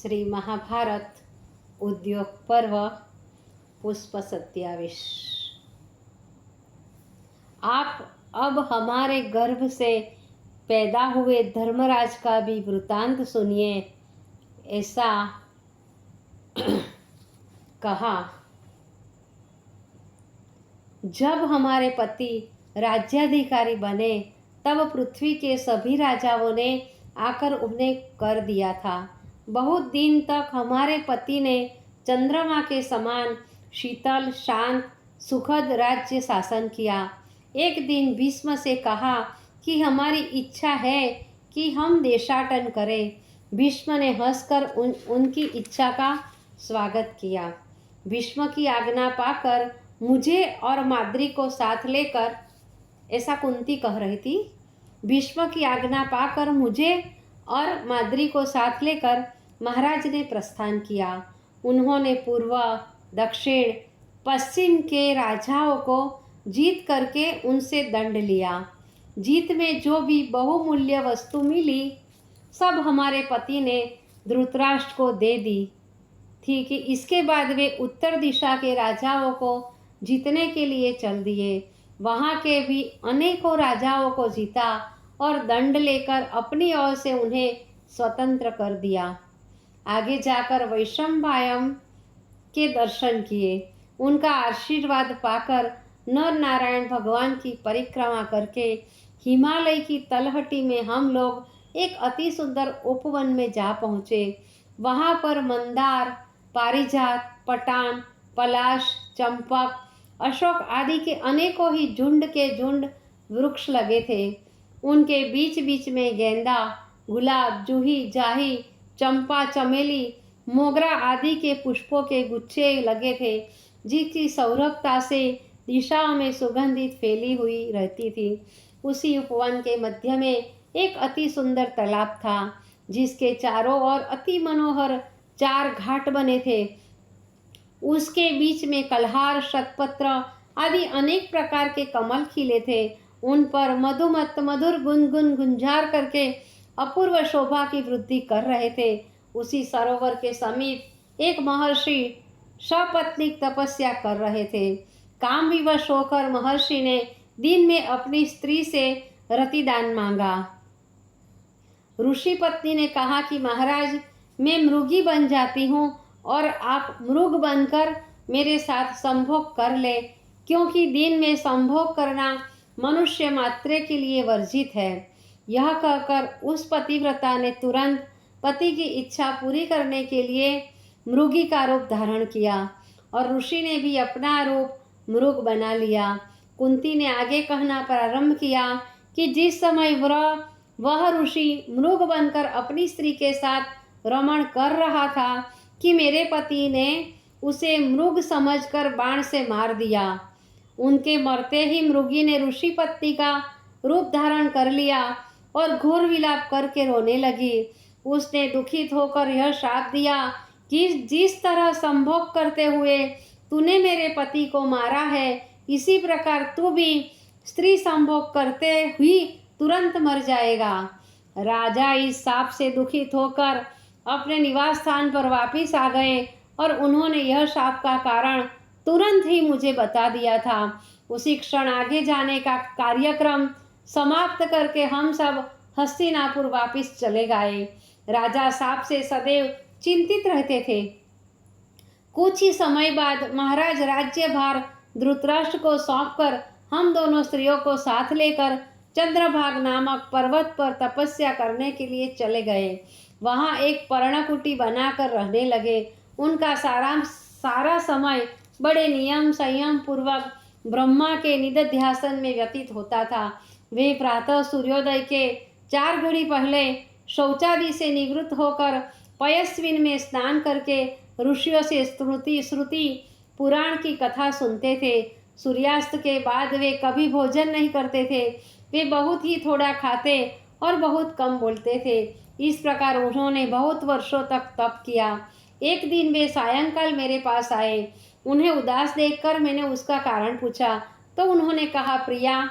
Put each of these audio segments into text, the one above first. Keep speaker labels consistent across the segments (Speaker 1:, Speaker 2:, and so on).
Speaker 1: श्री महाभारत उद्योग पर्व पुष्प 27। आप अब हमारे गर्भ से पैदा हुए धर्मराज का भी वृतांत सुनिए। ऐसा कहा, जब हमारे पति राज्याधिकारी बने तब पृथ्वी के सभी राजाओं ने आकर उन्हें कर दिया था। बहुत दिन तक हमारे पति ने चंद्रमा के समान शीतल, शांत, सुखद राज्य शासन किया। एक दिन भीष्म से कहा कि हमारी इच्छा है कि हम देशाटन करें। भीष्म ने हंसकर उनकी इच्छा का स्वागत किया। भीष्म की आज्ञा पाकर मुझे और माद्री को साथ लेकर, ऐसा कुंती कह रही थी, भीष्म की आज्ञा पाकर मुझे और माद्री को साथ लेकर महाराज ने प्रस्थान किया। उन्होंने पूर्व, दक्षिण, पश्चिम के राजाओं को जीत करके उनसे दंड लिया। जीत में जो भी बहुमूल्य वस्तु मिली सब हमारे पति ने धृतराष्ट्र को दे दी थी कि इसके बाद वे उत्तर दिशा के राजाओं को जीतने के लिए चल दिए। वहाँ के भी अनेकों राजाओं को जीता और दंड लेकर अपनी ओर से उन्हें स्वतंत्र कर दिया। आगे जाकर वैशंपायन के दर्शन किए। उनका आशीर्वाद पाकर नर नारायण भगवान की परिक्रमा करके हिमालय की तलहटी में हम लोग एक अति सुंदर उपवन में जा पहुँचे। वहाँ पर मंदार, पारिजात, पटान, पलाश, चंपक, अशोक आदि के अनेकों ही झुंड के झुंड वृक्ष लगे थे। उनके बीच बीच में गेंदा, गुलाब, जूही, जाही, चंपा, चमेली, मोगरा आदि के पुष्पों के गुच्छे लगे थे, जिसकी सौरभता से दिशाओं में सुगंधित फैली हुई रहती थी। उसी उपवन के मध्य में एक अति सुंदर तालाब था, जिसके चारों ओर अति मनोहर 4 घाट बने थे। उसके बीच में कलहार, शतपत्र आदि अनेक प्रकार के कमल खिले थे। उन पर मधुमत मधुर गुनगुन गुंजार करके अपूर्व शोभा की वृद्धि कर रहे थे। उसी सरोवर के समीप एक महर्षि सपत्नीक तपस्या कर रहे थे। काम विवश होकर महर्षि ने दिन में अपनी स्त्री से रतिदान मांगा। ऋषि पत्नी ने कहा कि महाराज, मैं मृगी बन जाती हूँ और आप मृग बनकर मेरे साथ संभोग कर ले, क्योंकि दिन में संभोग करना मनुष्य मात्र के लिए वर्जित है। यह कहकर उस पतिव्रता ने तुरंत पति की इच्छा पूरी करने के लिए मृगी का रूप धारण किया और ऋषि ने भी अपना रूप मृग बना लिया। कुंती ने आगे कहना प्रारंभ किया कि जिस समय वह ऋषि मृग बनकर अपनी स्त्री के साथ रमण कर रहा था कि मेरे पति ने उसे मृग समझकर बाण से मार दिया। उनके मरते ही मृगी ने ऋषि पत्नी का रूप धारण कर लिया और घोर विलाप करके रोने लगी। उसने दुखित होकर यह शाप दिया कि जिस तरह संभोग करते हुए तूने मेरे पति को मारा है, इसी प्रकार तू भी स्त्री संभोग करते हुई तुरंत मर जाएगा। राजा इस शाप से दुखित होकर अपने निवास स्थान पर वापिस आ गए और उन्होंने यह शाप का कारण तुरंत ही मुझे बता दिया था। उसी क्षण आगे जाने का कार्यक्रम समाप्त करके हम सब हस्तिनापुर वापिस चले गए। राजा शाप से सदैव चिंतित रहते थे। कुछ ही समय बाद महाराज राज्यभार धृतराष्ट्र को सौंपकर हम दोनों स्त्रियों को साथ लेकर चंद्रभाग नामक पर्वत पर तपस्या करने के लिए चले गए। वहाँ एक पर्णकुटी बनाकर रहने लगे। उनका सारा समय बड़े नियम संयम पूर्वक ब्रह्मा के निधिध्यासन में व्यतीत होता था। वे प्रातः सूर्योदय के 4 घड़ी पहले शौचादि से निवृत्त होकर पयस्विन में स्नान करके ऋषियों से श्रुति पुराण की कथा सुनते थे। सूर्यास्त के बाद वे कभी भोजन नहीं करते थे। वे बहुत ही थोड़ा खाते और बहुत कम बोलते थे। इस प्रकार उन्होंने बहुत वर्षों तक तप किया। एक दिन वे सायंकाल मेरे पास आए। उन्हें उदास देखकर मैंने उसका कारण पूछा तो उन्होंने कहा, प्रिया,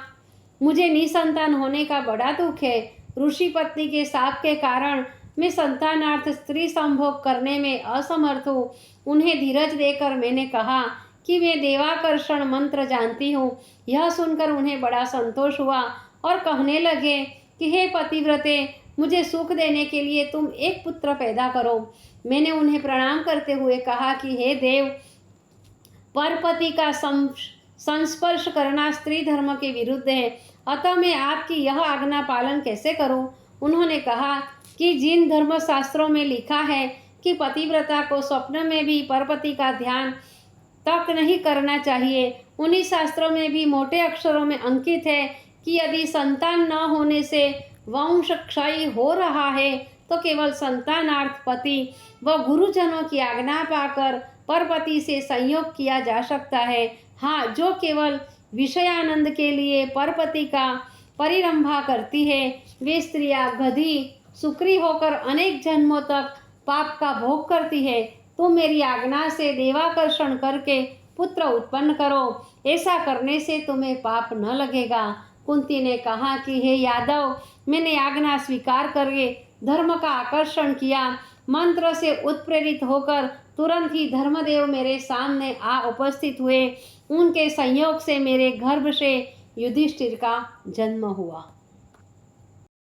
Speaker 1: मुझे निसंतान होने का बड़ा दुख है। ऋषि पत्नी के शाप के कारण मैं संतानार्थ स्त्री संभोग करने में असमर्थ हूँ। उन्हें धीरज देकर मैंने कहा कि मैं देवाकर्षण मंत्र जानती हूँ। यह सुनकर उन्हें बड़ा संतोष हुआ और कहने लगे कि हे पतिव्रते, मुझे सुख देने के लिए तुम एक पुत्र पैदा करो। मैंने उन्हें प्रणाम करते हुए कहा कि हे देव, परपति का संस्पर्श करना स्त्री धर्म के विरुद्ध है, अतः मैं आपकी यह आज्ञा पालन कैसे करूं? उन्होंने कहा कि जिन धर्मशास्त्रों में लिखा है कि पतिव्रता को स्वप्न में भी परपति का ध्यान तक नहीं करना चाहिए, उन्हीं शास्त्रों में भी मोटे अक्षरों में अंकित है कि यदि संतान न होने से वंश क्षय हो रहा है तो केवल संतानार्थ पति व गुरुजनों की आज्ञा पाकर परपति से संयोग किया जा सकता है। हाँ, जो केवल विषयानंद के लिए परपति का परिरंभा करती है, वे स्त्रियां गधी सुक्री होकर अनेक जन्मों तक पाप का भोग करती है। तुम मेरी आज्ञा से देवाकर्षण करके पुत्र उत्पन्न करो, ऐसा करने से तुम्हें पाप न लगेगा। कुंती ने कहा कि हे यादव, मैंने आज्ञा स्वीकार करके धर्म का आकर्षण किया। मंत्र से उत्प्रेरित होकर तुरंत ही धर्मदेव मेरे सामने आ उपस्थित हुए। उनके संयोग से मेरे गर्भ से युधिष्ठिर का जन्म हुआ।